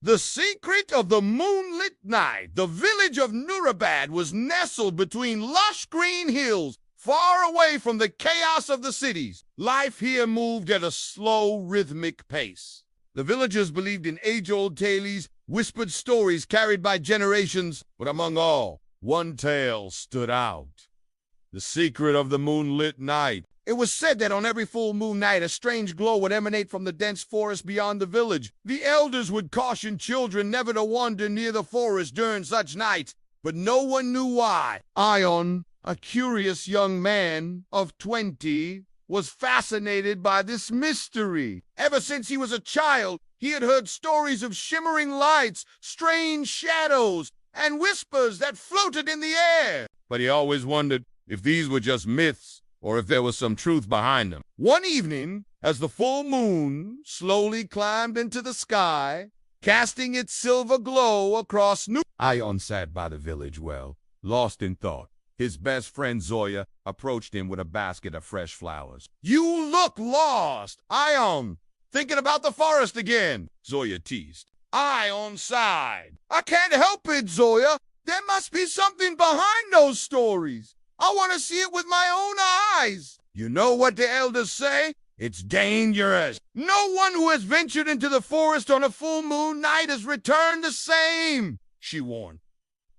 The secret of the Moonlit Night. The village of Nurabad was nestled between lush green hills, far away from the chaos of the cities. Life here moved at a slow, rhythmic pace. The villagers believed in age-old tales, whispered stories carried by generations, but among all, one tale stood out. The secret of the Moonlit Night. It was said that on every full moon night, a strange glow would emanate from the dense forest beyond the village. The elders would caution children never to wander near the forest during such nights, but no one knew why. Ion, a curious young man of 20, was fascinated by this mystery. Ever since he was a child, he had heard stories of shimmering lights, strange shadows, and whispers that floated in the air. But he always wondered if these were just myths, or if there was some truth behind them. One evening, as the full moon slowly climbed into the sky, casting its silver glow across Ion sat by the village well, lost in thought. His best friend Zoya approached him with a basket of fresh flowers. "You look lost, Ion. Thinking about the forest again," Zoya teased. Ion sighed. "I can't help it, Zoya. There must be something behind those stories. I want to see it with my own eyes. You know what the elders say? It's dangerous. No one who has ventured into the forest on a full moon night has returned the same," she warned.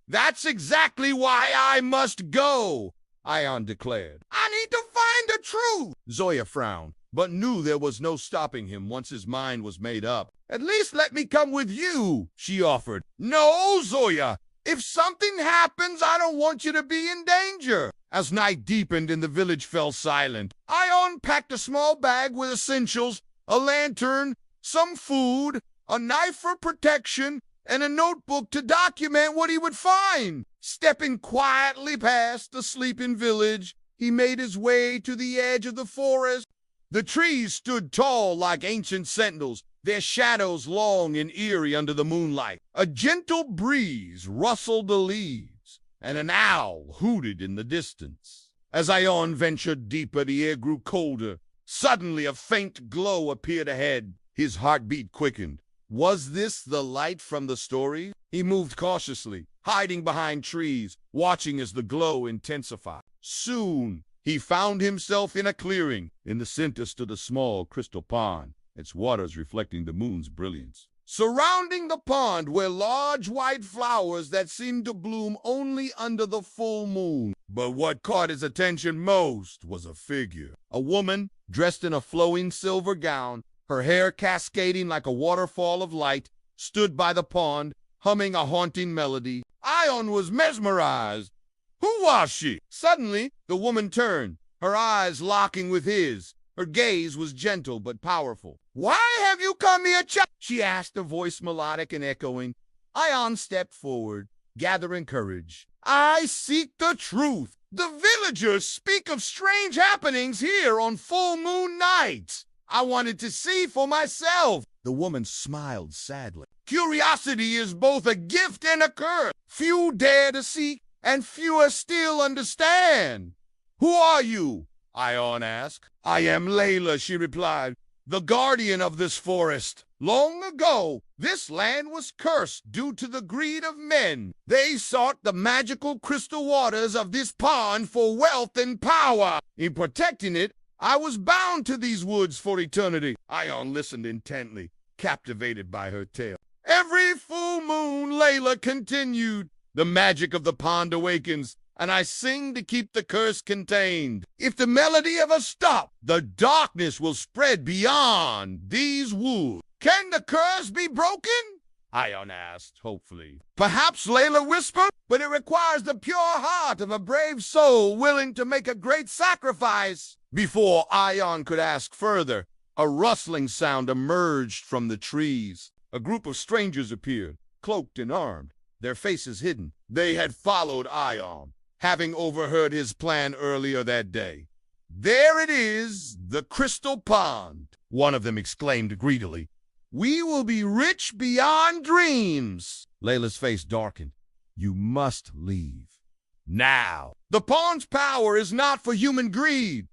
"That's exactly why I must go," Ion declared. "I need to find the truth." Zoya frowned, but knew there was no stopping him once his mind was made up. "At least let me come with you," she offered. "No, Zoya. If something happens, I don't want you to be in danger." As night deepened and the village fell silent, Ion packed a small bag with essentials, a lantern, some food, a knife for protection, and a notebook to document what he would find. Stepping quietly past the sleeping village, he made his way to the edge of the forest. The trees stood tall like ancient sentinels, their shadows long and eerie under the moonlight. A gentle breeze rustled the leaves, and an owl hooted in the distance. As Ion ventured deeper, the air grew colder. Suddenly, a faint glow appeared ahead. His heartbeat quickened. Was this the light from the story? He moved cautiously, hiding behind trees, watching as the glow intensified. Soon, he found himself in a clearing. In the center stood a small crystal pond, its waters reflecting the moon's brilliance. Surrounding the pond were large white flowers that seemed to bloom only under the full moon. But what caught his attention most was a figure. A woman dressed in a flowing silver gown, her hair cascading like a waterfall of light, stood by the pond, humming a haunting melody. Ion was mesmerized. Who was she? Suddenly, the woman turned, her eyes locking with his. Her gaze was gentle but powerful. "Why have you come here, she asked, her voice melodic and echoing. Ion stepped forward, gathering courage. "I seek the truth. The villagers speak of strange happenings here on full moon nights. I wanted to see for myself." The woman smiled sadly. "Curiosity is both a gift and a curse. Few dare to seek, and fewer still understand." "Who are you?" Ion asked. "I am Layla," she replied, "the guardian of this forest. Long ago, this land was cursed due to the greed of men. They sought the magical crystal waters of this pond for wealth and power. In protecting it, I was bound to these woods for eternity." Ion listened intently, captivated by her tale. "Every full moon," Layla continued, "the magic of the pond awakens, and I sing to keep the curse contained. If the melody ever stops, the darkness will spread beyond these woods." "Can the curse be broken?" Ion asked, hopefully. "Perhaps," Layla whispered, "but it requires the pure heart of a brave soul willing to make a great sacrifice." Before Ion could ask further, a rustling sound emerged from the trees. A group of strangers appeared, cloaked and armed, their faces hidden. They had followed Ion, having overheard his plan earlier that day. "There it is, the crystal pond," one of them exclaimed greedily. "We will be rich beyond dreams." Layla's face darkened. "You must leave now. The pond's power is not for human greed."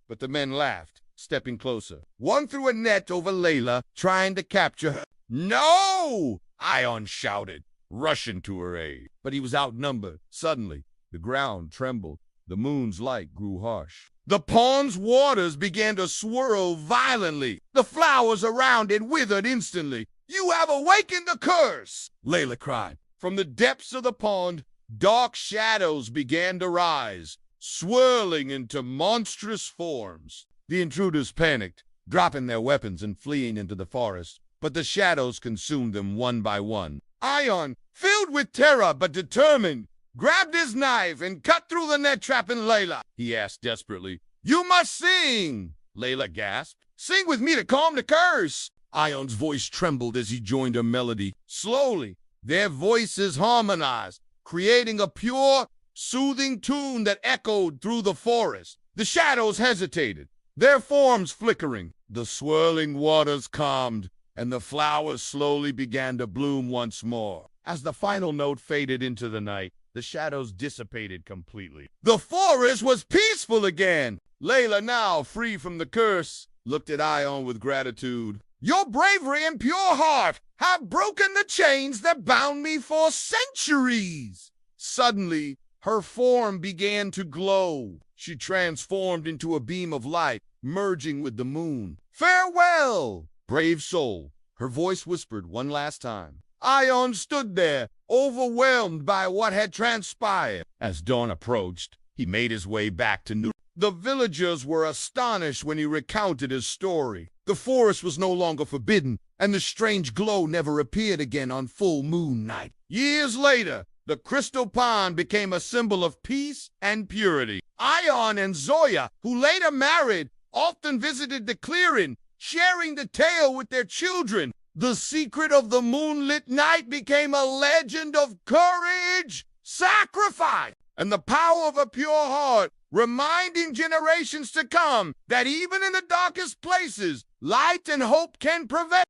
But the men laughed, stepping closer. One threw a net over Layla, trying to capture her. "No! Ion shouted, rushing to her aid. But he was outnumbered. Suddenly, the ground trembled. The moon's light grew harsh. The pond's waters began to swirl violently. The flowers around it withered instantly. "You have awakened the curse!" Layla cried. From the depths of the pond, dark shadows began to rise, swirling into monstrous forms. The intruders panicked, dropping their weapons and fleeing into the forest. But the shadows consumed them one by one. Ion, filled with terror but determined, grabbed his knife and cut through the net, trapping Layla. He asked desperately, "You must sing!" Layla gasped. "Sing with me to calm the curse!" Ion's voice trembled as he joined her melody. Slowly, their voices harmonized, creating a pure, soothing tune that echoed through the forest. The shadows hesitated, their forms flickering. The swirling waters calmed, and the flowers slowly began to bloom once more. As the final note faded into the night, the shadows dissipated completely. The forest was peaceful again. Layla, now free from the curse, looked at Ion with gratitude. "Your bravery and pure heart have broken the chains that bound me for centuries." Suddenly, her form began to glow. She transformed into a beam of light, merging with the moon. "Farewell, brave soul," her voice whispered one last time. Ion stood there, overwhelmed by what had transpired. As dawn approached, he made his way back to New. The villagers were astonished when he recounted his story. The forest was no longer forbidden, and the strange glow never appeared again on full moon night. Years later, the crystal pond became a symbol of peace and purity. Ion and Zoya, who later married, often visited the clearing, sharing the tale with their children. The secret of the Moonlit Night became a legend of courage, sacrifice, and the power of a pure heart, reminding generations to come that even in the darkest places, light and hope can prevail.